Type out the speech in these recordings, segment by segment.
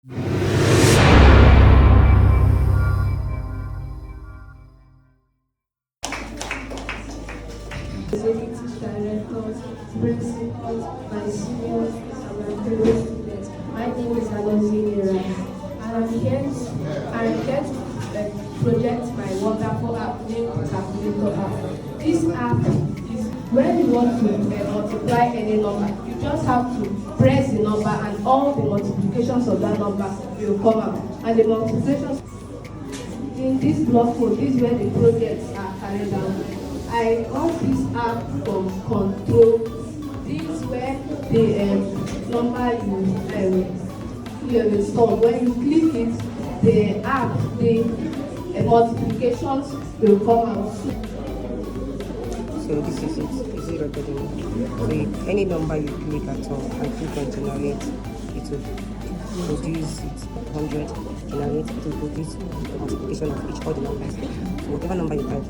Executive directors, principals, my seniors, and my fellow students. My name is Alonzi Rice, and I'm here to project my wonderful app named Calculator app. This app is when you want to multiply any number, you just have to press the number and all the multiplications of that number will come out. And the multiplications in this block code, this is where the projects are carried out. I got this app from Control. This is where the number you have installed. When you click it, the app, the multiplications will come out. So this is it. Is it recording? So any number you click at all and click on generate, it will produce it 100. Generate, it will produce the multiplication of each all the numbers. So whatever number you type.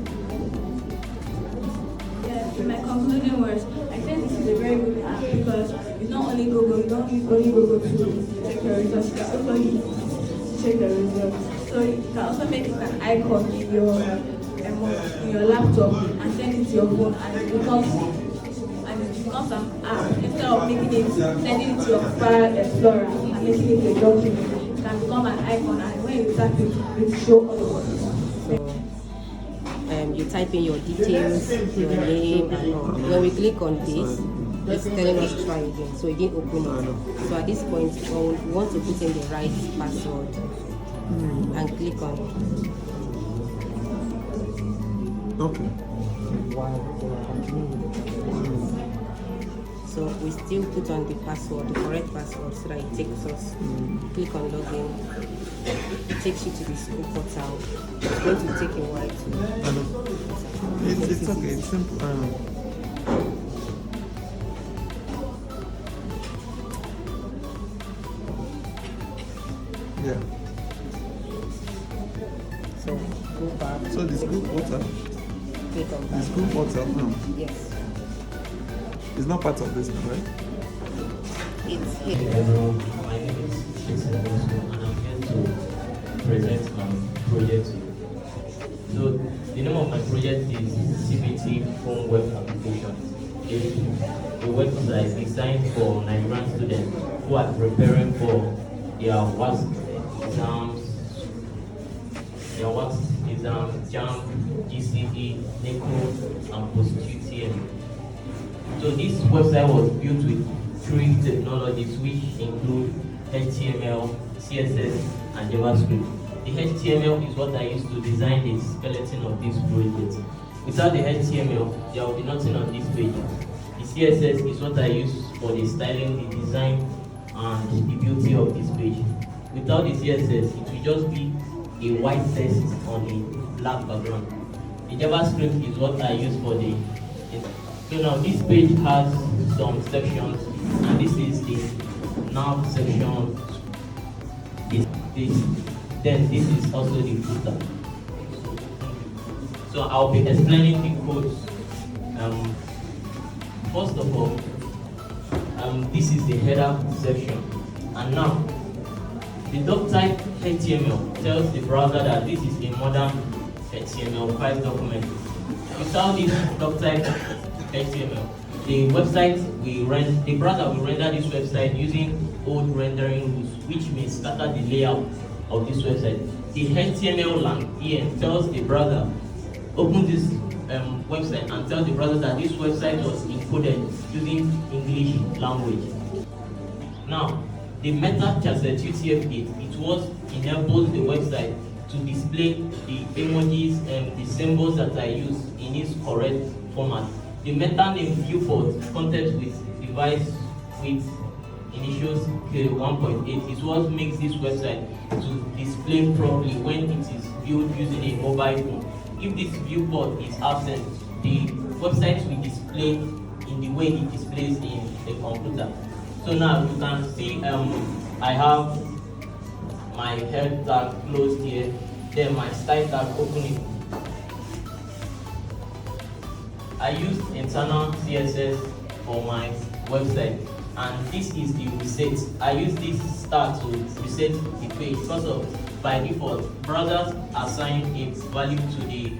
In my concluding words, I think this is a very good app because it's not only Google, you don't use only Google to check your results, you can also use to check the results. So you can also make it an icon in your laptop and send it to your phone, and it becomes an app. Instead of sending it to your file explorer and making it a document, it can become an icon, and when you tap it, it will show all of it. You type in your details, your name, and all. When we click on this, it's telling us try again, so it didn't open it. So at this point, we want to put in the right password and click on it. Okay. So we still put on the password, the correct password, so that it takes us. Click on login. It takes you to the school portal. It's going to take a while to. It's okay. It's simple. Yeah. So go back. So the school portal. Click on The back. school portal now. Yes. It's not part of this, right? It's here. Hello, my name is Jason and I'm here to present my project to you. So, the name of my project is CBT Phone Web Application. It's a website designed for Nigerian students who are preparing for their WAS exams, JAMB, GCE, NECO, and post-UTM. So this website was built with 3 technologies which include HTML, CSS, and JavaScript. The HTML is what I used to design the skeleton of this project. Without the HTML, there will be nothing on this page. The CSS is what I use for the styling, the design, and the beauty of this page. Without the CSS, it will just be a white text on a black background. The JavaScript is what I use for the. So now this page has some sections, and this is the nav section. Then this is also the footer. So I'll be explaining the codes. First of all, this is the header section, and now the doc type HTML tells the browser that this is a modern HTML5 document. Without this doc type HTML, the browser will render this website using old rendering rules, which may scatter the layout of this website. The HTML lang here tells the browser, open this website and tell the browser that this website was encoded using English language. Now, the meta chassis UTF-8, it was enables the website to display the emojis and the symbols that I use in its correct format. The meta name viewport context with device with initials K1.8 is what makes this website to display properly when it is viewed using a mobile phone. If this viewport is absent, the website will display in the way it displays in a computer. So now you can see I have my head tag closed here, then my style tag opening. I use internal CSS for my website, and this is the reset. I use this star to reset reset the page because of by default browsers assign a value to the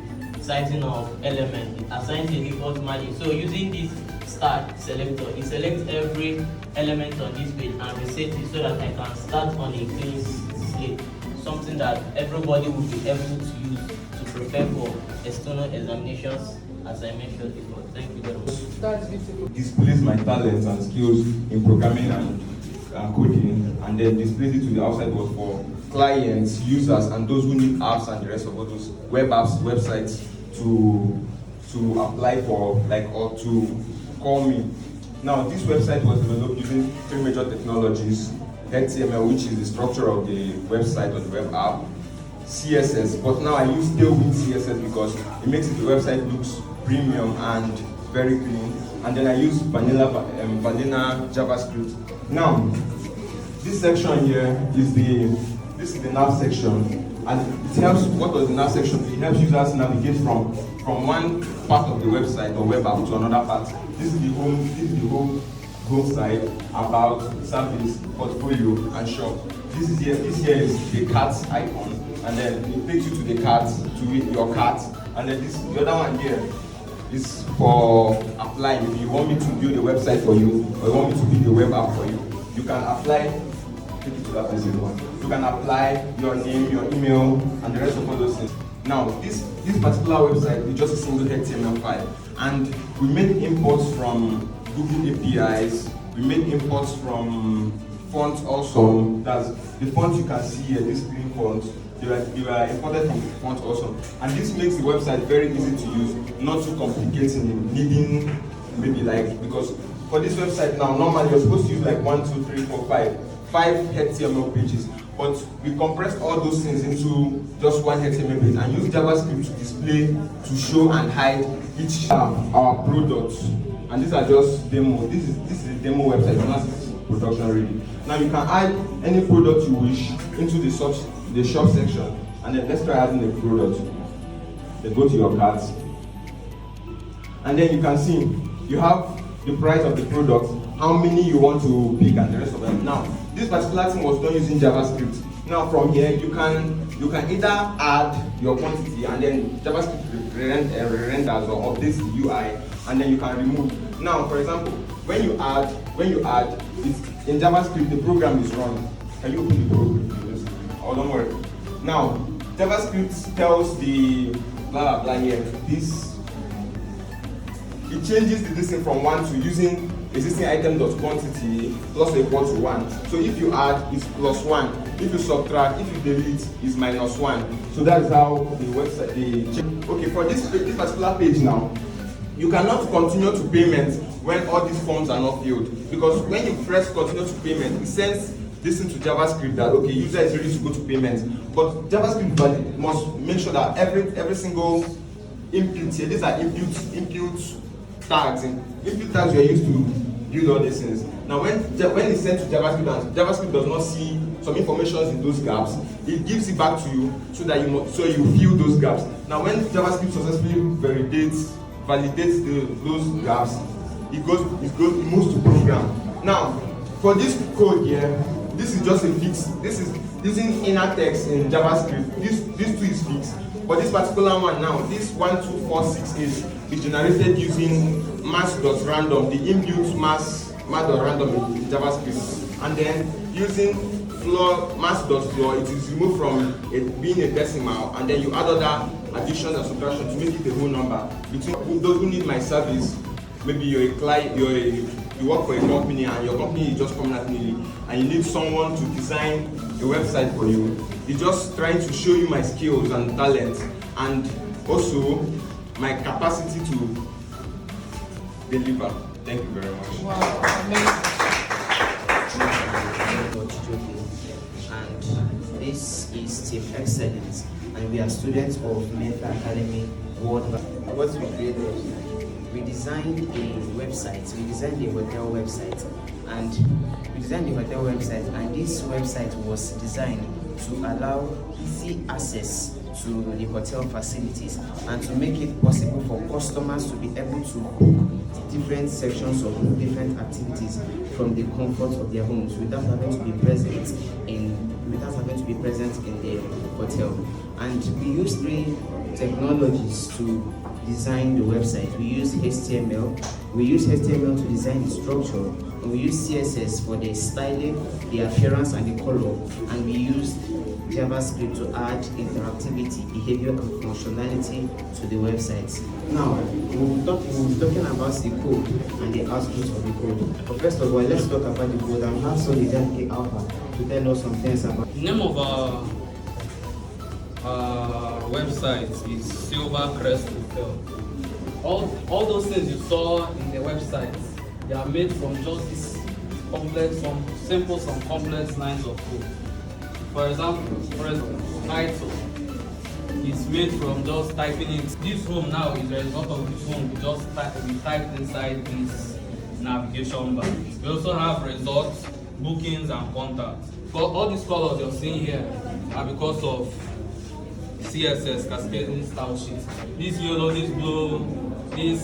citing of element. It assigns a default margin. So using this start selector, it selects every element on this page and resets it so that I can start on a clean slate. Something that everybody will be able to use to prepare for external examinations, as I mentioned before. Thank you very much. Displays my talents and skills in programming and coding, and then displays it to the outside world for clients, users, and those who need apps and the rest of all those web apps, websites to apply for, like, or to call me. Now, this website was developed using 3 major technologies: HTML, which is the structure of the website or the web app; CSS, but now I use Tailwind CSS because it makes the website looks premium and very clean; and then I use vanilla JavaScript. Now, this section here is the nav section, and it helps. What does the nav section do? It helps users navigate from one part of the website or web app to another part. This is the home side, about, service, portfolio, and shop. This here is the cart icon, and then it takes you to the cart, to your cart, and then the other one here is for applying. If you want me to build a website for you, or you want me to build a web app for you, you can apply. Take it to that place if you want. You can apply your name, your email, and the rest of all those things. Now, this particular website is just a single HTML file, and we make imports from Google APIs. We make imports from fonts also. That's the font you can see here, this green font. They were imported from font also. And this makes the website very easy to use, not too complicating, needing maybe because for this website now, normally you're supposed to use 5 HTML pages. But we compressed all those things into just one HTML page and use JavaScript to display, to show and hide each our products. And these are just demo. This is a demo website, it's not production ready. Now you can add any product you wish into the shop section, and then let's try adding a product. Then go to your cart, and then you can see you have the price of the product, how many you want to pick, and the rest of them. Now, this particular thing was done using JavaScript. Now from here you can either add your quantity, and then JavaScript renders or updates the UI, and then you can remove. Now, for example, when you add, it's in JavaScript, the program is run. Can you open the program? Oh, don't worry. Now, JavaScript tells the blah blah blah here. It changes the distance from 1 to using existing item.quantity plus or equal to 1. So if you add, it's +1. If you subtract, if you delete, it's -1. So that is how the website, okay, for this particular page now, you cannot continue to payment when all these forms are not filled, because when you press continue to payment, it sends this into JavaScript that okay, user is ready to go to payment. But JavaScript must make sure that every single input here, these are input tags. Input tags we are used to build all these things. Now when it's sent to JavaScript and JavaScript does not see some information in those gaps, it gives it back to you so that you fill those gaps. Now when JavaScript successfully validates those gaps, it moves to program. Now for this code here, this is just a fix. This is using inner text in JavaScript. This two is fixed. But this particular one now, this 12468 is generated using mass.random, the inbuilt mass.random in JavaScript, and then using mass.floor, it is removed from it being a decimal, and then you add other additions and subtractions to make it a whole number. Between those who need my service, maybe you're a client, you work for a company and your company is just coming at me and you need someone to design a website for you. It's just trying to show you my skills and talent, and also my capacity to deliver. Thank you very much. Wow, amazing. And this is Team Excellence, and we are students of Mayfair Academy worldwide. What we created, we designed a website, we designed a hotel website, and this website was designed to allow easy access to the hotel facilities and to make it possible for customers to be able to book different sections of different activities from the comfort of their homes without having to be present in to be present in the hotel. And we use 3 technologies to design the website. We use HTML. We use HTML to design the structure, and we use CSS for the styling, the appearance, and the color. And we use JavaScript to add interactivity, behavior, and functionality to the website. Now, we'll be talking about the code and the output of the code. But first of all, let's talk about the code and have Solidarity Alpha to tell us some things about The name of our website is Silver Crest Hotel. All those things you saw in the website, they are made from just this complex, some simple, some complex lines of code. For example, title is made from just typing in. This home now is a result of this home. We typed inside this navigation bar. We also have results, bookings, and contacts. All these colors you're seeing here are because of CSS, cascading style sheets. This yellow, this blue, this.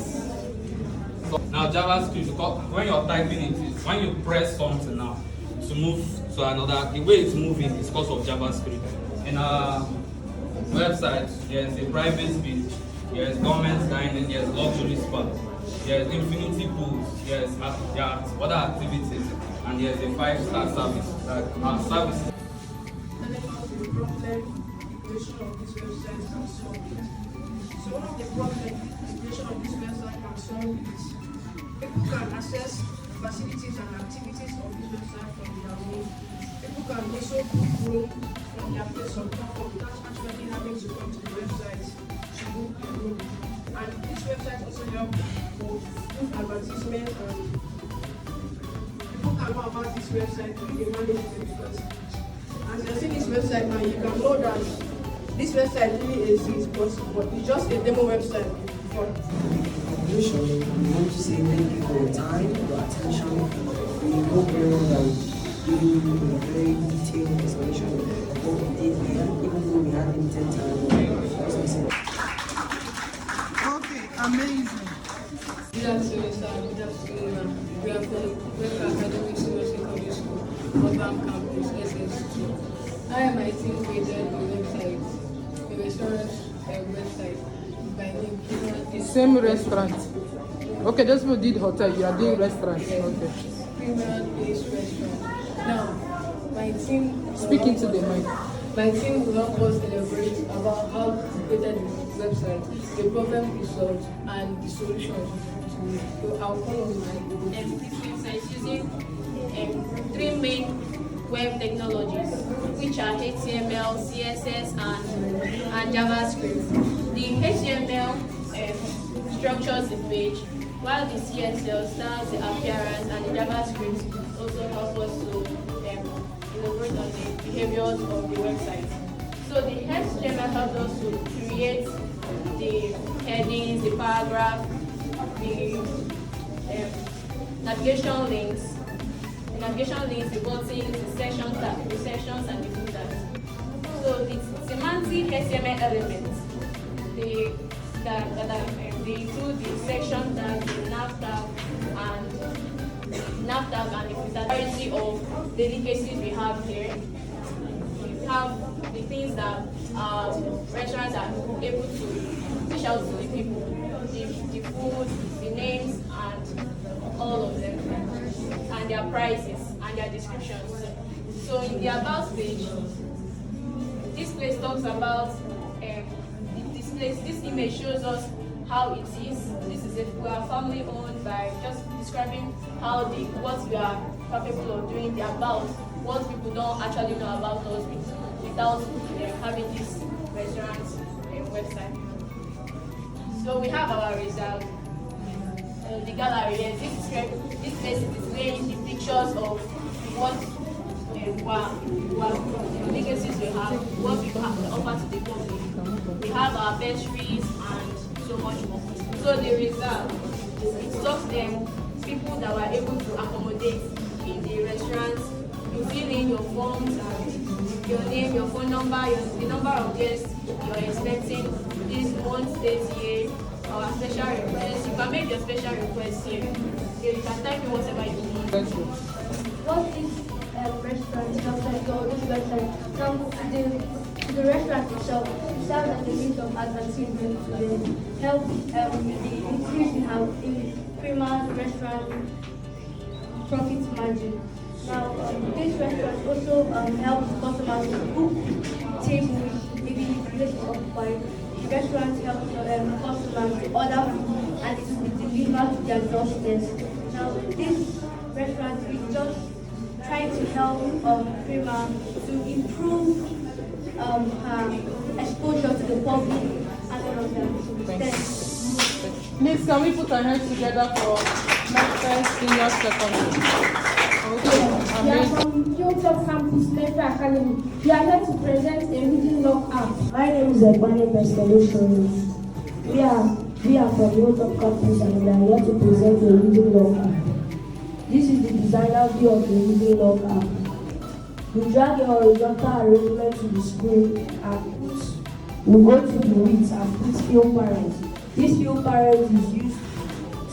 Now JavaScript, when you're typing it, when you press something now to move to another, the way it's moving is because of JavaScript. In our website, there's a private beach, there's government dining, there's luxury spa, there's infinity pools, there's other activities, and there's a 5-star service. Our service. So one of the problems the creation of this website can solve is people can access facilities and activities of this website from their home. People can also book room from their place of comfort without actually having to come to the website to book a room. And this website also helps with advertisements, and people can know about this website when they manage it because as you're seeing this website now, you can know that this website really exists, but it's just a demo website. conclusion, we want to say thank you for your time, your attention. We hope everyone that we give you a very detailed explanation of what we did here, even though we had limited time. Okay, amazing. Good afternoon, sir. Good afternoon, ma'am. We are from Mayfair Academy Secondary School, Urban Campus, SS2. I and my team created a website, a restaurant website by name. Same restaurant. Okay, those people did hotel, you are doing restaurant. Okay. Premium-based restaurant. Now, my team. Speaking to the mic. My team will help us elaborate about how we created the website, the problem we solved, and the solution to it. So I'll come on my This website using 3 main web technologies, which are HTML, CSS, and JavaScript. The HTML structures the page, while the CSS styles the appearance, and the JavaScript also help us to elaborate on the behaviors of the website. So the HTML helps us to create the headings, the paragraph, the navigation links, the buttons, the sections, and the footers. So the semantic HTML elements, they include the section tag, the nav tag, and the footer. Of the delicacies we have here, we have the things that restaurants are able to dish out to the people, the food, the names, and all of them, and their prices and their descriptions. So in the about page, this place talks about this image shows us how it is. This is we are family owned, by just describing how what we are capable of doing, the about, what people don't actually know about us without having this restaurant website. So we have our result, the gallery here. This place is displaying the pictures of what the legacies we have, what we have to offer to the public. We have our pastries and so much more. So the result, it talks them people that were able to accommodate in the restaurants. You fill in your forms and your name, your phone number, the number of guests you're expecting, this month, date, year, our special request. You can make your special request here. You can type in whatever you want. Thank you. What this restaurants, helps us go this website. Now, the restaurant itself serves as a means of advertisement to help increase in Prima's restaurant profit margin. Now, this restaurant also helps customers book tables, maybe place to occupy. The restaurant helps customers to order food and it will be delivered to their doorsteps. Now, this restaurant is just trying to help Prima to improve her exposure to the public and all of that. Thanks. Please, can we put our hands together for Mayfair Senior Secondary? Okay, We are from Hilltop Campus, Mayfair Academy. We are here to present a reading log app. My name is Mayfair Solution. We are from Hilltop Campus and we are here to present a reading log app. This is the designer view of the reading log app. We drag a horizontal arrangement to the screen and we go to the width and put field parent. This field parent is used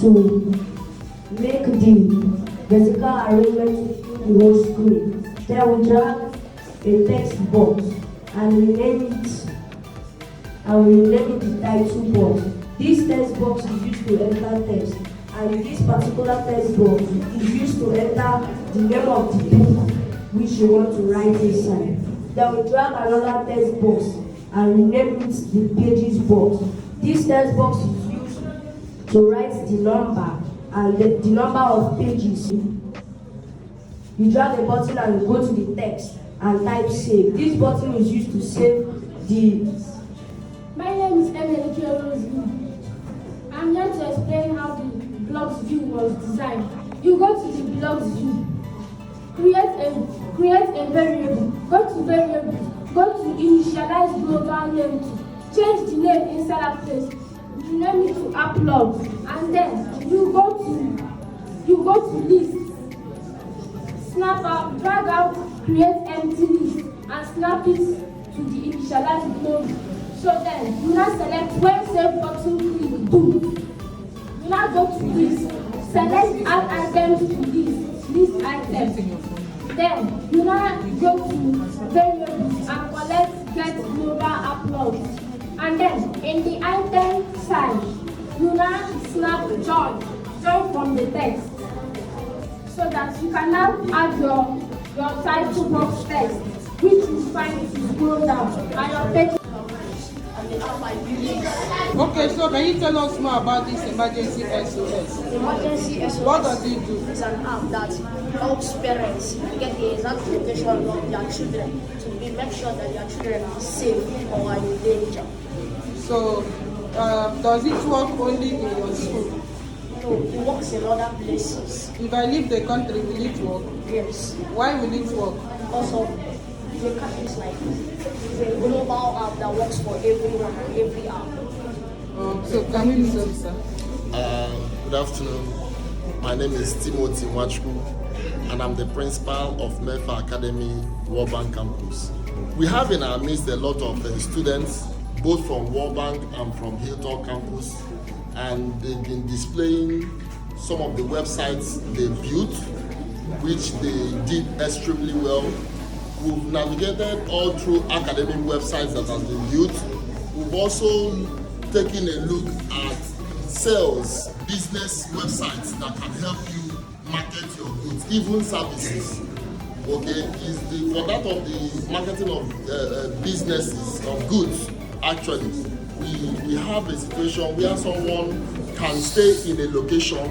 to make the vertical arrangement to fill the whole screen. Then we drag a text box and we name it the title box. This text box is used to enter text, and this particular text box is used to enter the name of the book which you want to write inside. Then we drag another text box and rename it the pages box. This text box is used to write the number and the number of pages. You drag a button and you go to the text and type save. This button is used to save the. My name is Emily Rose. I'm here to explain how the blocks view was designed. You go to the blocks view, create a variable, go to variables, go to initialize global name, change the name inside that place, rename it to upload, and then you go to list, snap out, drag out, create empty list, and snap it to the initialized global. So then you now select when save button click do. You now go to list, select add items to list items. Then you now go to variables and collect get global upload. And then in the item side, you now snap join from the text. So that you can now add your title box text, which is fine to scroll down and your page. Okay, so can you tell us more about this emergency SOS? Emergency SOS. What does it do? It's an app that helps parents get the exact location of their children to make sure that their children are safe or are in danger. So, does it work only in your school? No, it works in other places. If I leave the country, will it work? Yes. Why will it work? Because of the it's like a global app that works for everyone and every app. So can we listen, sir? Good afternoon. My name is Timothy Wachku, and I'm the principal of Mayfair Academy, World Bank Campus. We have in our midst a lot of students, both from World Bank and from Hilltop Campus, and they've been displaying some of the websites they built, which they did extremely well. We've navigated all through academic websites that have been built. We've also taken a look at sales, business websites that can help you market your goods, even services. Okay, for that of the marketing of businesses, of goods, actually, we have a situation where someone can stay in a location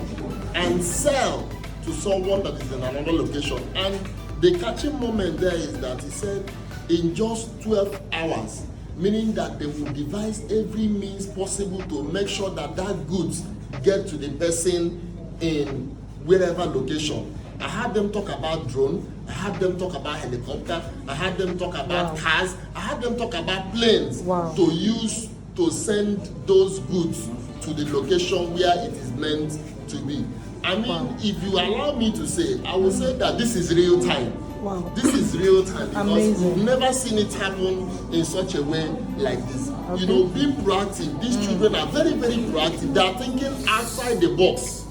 and sell to someone that is in another location. And the catching moment there is that he said in just 12 hours, meaning that they will devise every means possible to make sure that goods get to the person in wherever location. I had them talk about drone, I had them talk about helicopter, I had them talk about cars, I had them talk about planes to use to send those goods to the location where it is meant to be. I mean, if you allow me to say, I will say that this is real time. Wow. This is real time because Amazing. we've never seen it happen in such a way like this. Okay. You know, being proactive, these children are very, very proactive. They are thinking outside the box.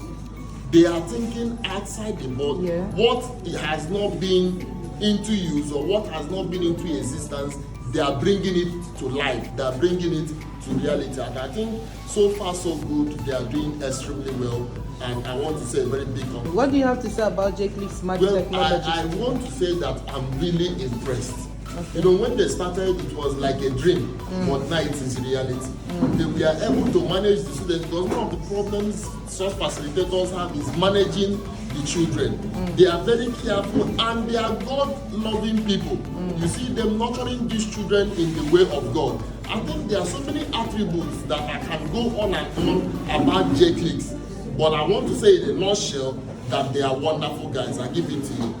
They are thinking outside the box. Yeah. What has not been into use or what has not been into existence, they are bringing it to life, they are bringing it to reality. And I think so far so good, they are doing extremely well. And I want to say a very big compliment. What do you have to say about J-Click Smart Technologies? I want to say that I'm really impressed. Okay. You know, when they started, it was like a dream, but now it is reality. They were able to manage the students because one of the problems such facilitators have is managing the children. They are very careful and they are God-loving people. You see them nurturing these children in the way of God. I think there are so many attributes that I can go on and on about J-Clicks, but I want to say in a nutshell that they are wonderful guys. I give it to you.